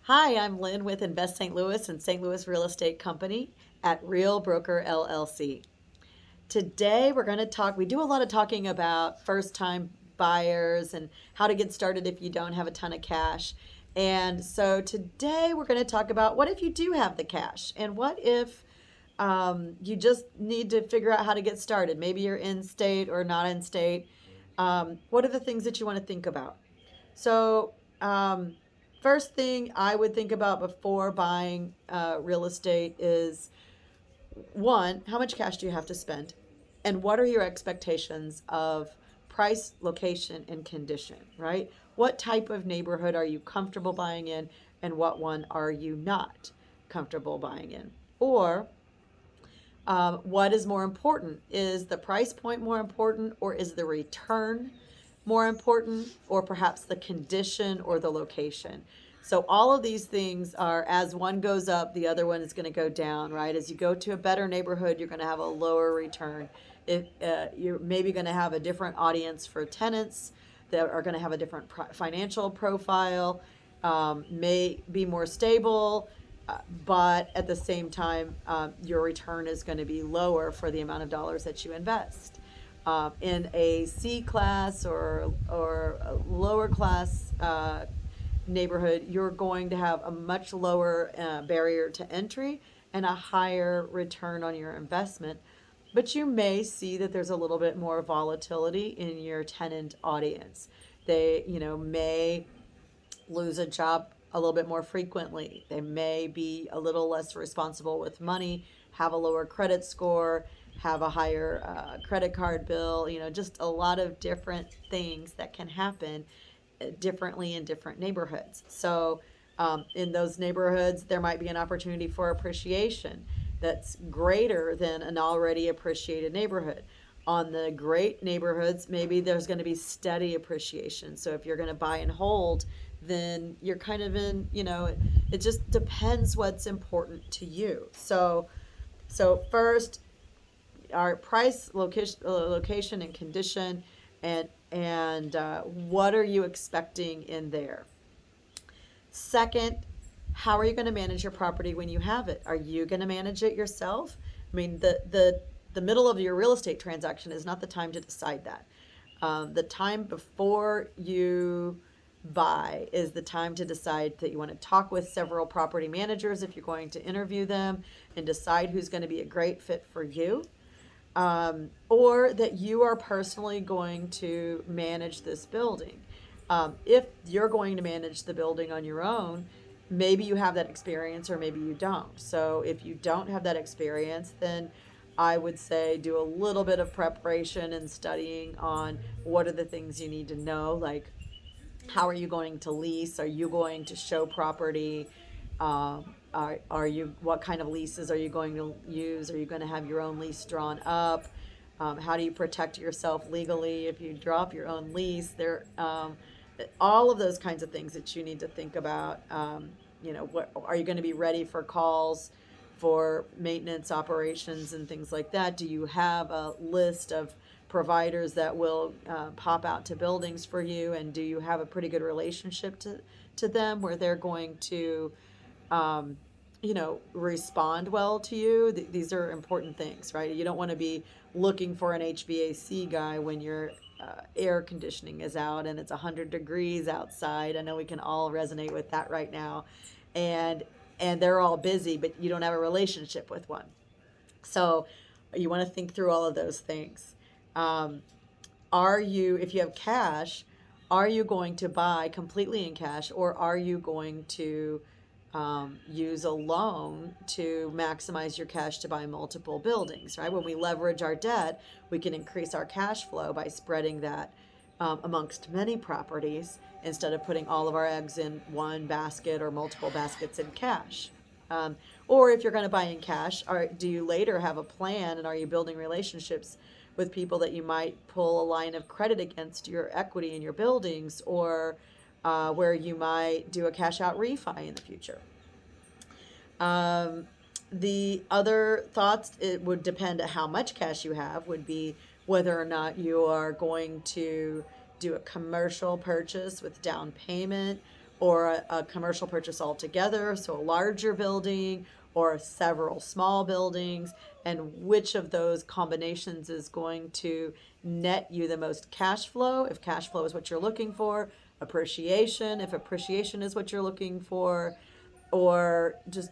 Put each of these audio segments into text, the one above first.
Hi, I'm Lynn with Invest St. Louis and St. Louis Real Estate Company at Real Broker LLC. Today we're going to talk, we do a lot of talking about first time buyers and how to get started if you don't have a ton of cash. And so today we're going to talk about what if you do have the cash and what if you just need to figure out how to get started. Maybe you're in state or not in state. What are the things that you want to think about? So, first thing I would think about before buying real estate is one, how much cash do you have to spend? And what are your expectations of price, location, and condition, right? What type of neighborhood are you comfortable buying in, and what one are you not comfortable buying in? Or what is more important? Is the price point more important, or is the return more important, or perhaps the condition or the location? So all of these things are, as one goes up, the other one is going to go down, right? As you go to a better neighborhood, you're going to have a lower return. If you're maybe going to have a different audience for tenants that are going to have a different financial profile, may be more stable, but at the same time, your return is going to be lower for the amount of dollars that you invest. In a C class or a lower class neighborhood, you're going to have a much lower barrier to entry and a higher return on your investment. But you may see that there's a little bit more volatility in your tenant audience. They, may lose a job a little bit more frequently. They may be a little less responsible with money, have a lower credit score, have a higher credit card bill, just a lot of different things that can happen differently in different neighborhoods. So, in those neighborhoods, there might be an opportunity for appreciation that's greater than an already appreciated neighborhood. On the great neighborhoods, maybe there's going to be steady appreciation. So if you're going to buy and hold, then you're kind of in, it just depends what's important to you. So first, our price, location, and condition, and what are you expecting in there? Second, how are you going to manage your property when you have it? Are you going to manage it yourself? I mean, the middle of your real estate transaction is not the time to decide that. The time before you buy is the time to decide that you want to talk with several property managers if you're going to interview them and decide who's going to be a great fit for you, or that you are personally going to manage this building. If you're going to manage the building on your own, maybe you have that experience or maybe you don't. So if you don't have that experience, then I would say do a little bit of preparation and studying on what are the things you need to know, like how are you going to lease? Are you going to show property? Are you, what kind of leases are you going to use? Are you going to have your own lease drawn up? How do you protect yourself legally if you draw up your own lease? All of those kinds of things that you need to think about. What are you going to be ready for calls for maintenance operations and things like that? Do you have a list of providers that will pop out to buildings for you, and do you have a pretty good relationship to them where they're going to respond well to you? These are important things, right? You don't want to be looking for an HVAC guy when your air conditioning is out and it's 100 degrees outside. I know we can all resonate with that right now. And they're all busy, but you don't have a relationship with one. So you want to think through all of those things. Um, if you have cash, are you going to buy completely in cash, or are you going to use a loan to maximize your cash to buy multiple buildings, right? When we leverage our debt, we can increase our cash flow by spreading that amongst many properties instead of putting all of our eggs in one basket or multiple baskets in cash. Um, or if you're going to buy in cash, do you later have a plan, and are you building relationships with people that you might pull a line of credit against your equity in your buildings, or where you might do a cash out refi in the future? Um, the other thoughts, it would depend on how much cash you have, would be whether or not you are going to do a commercial purchase with down payment, or a commercial purchase altogether, so a larger building or several small buildings, and which of those combinations is going to net you the most cash flow, if cash flow is what you're looking for, appreciation, if appreciation is what you're looking for, or just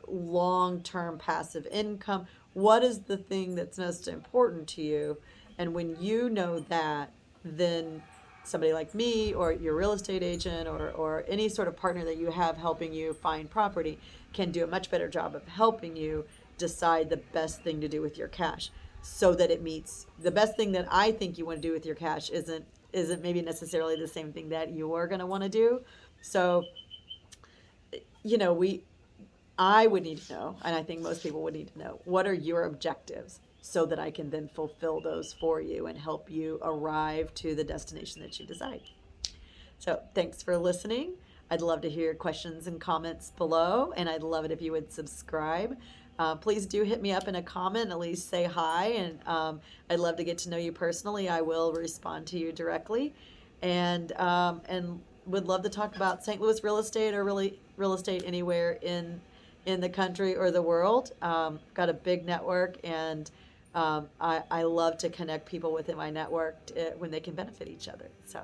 long-term passive income. What is the thing that's most important to you? And when you know that, then somebody like me or your real estate agent or any sort of partner that you have helping you find property can do a much better job of helping you decide the best thing to do with your cash, so that it meets the best thing that I think you want to do with your cash isn't maybe necessarily the same thing that you're going to want to do. So, I would need to know, and I think most people would need to know, what are your objectives, so that I can then fulfill those for you and help you arrive to the destination that you decide. So thanks for listening. I'd love to hear your questions and comments below, and I'd love it if you would subscribe. Please do hit me up in a comment, at least say hi, and I'd love to get to know you personally. I will respond to you directly, and would love to talk about St. Louis real estate, or really real estate anywhere in the country or the world. Got a big network, and I love to connect people within my network when they can benefit each other. So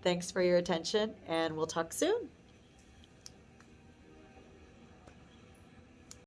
thanks for your attention, and we'll talk soon.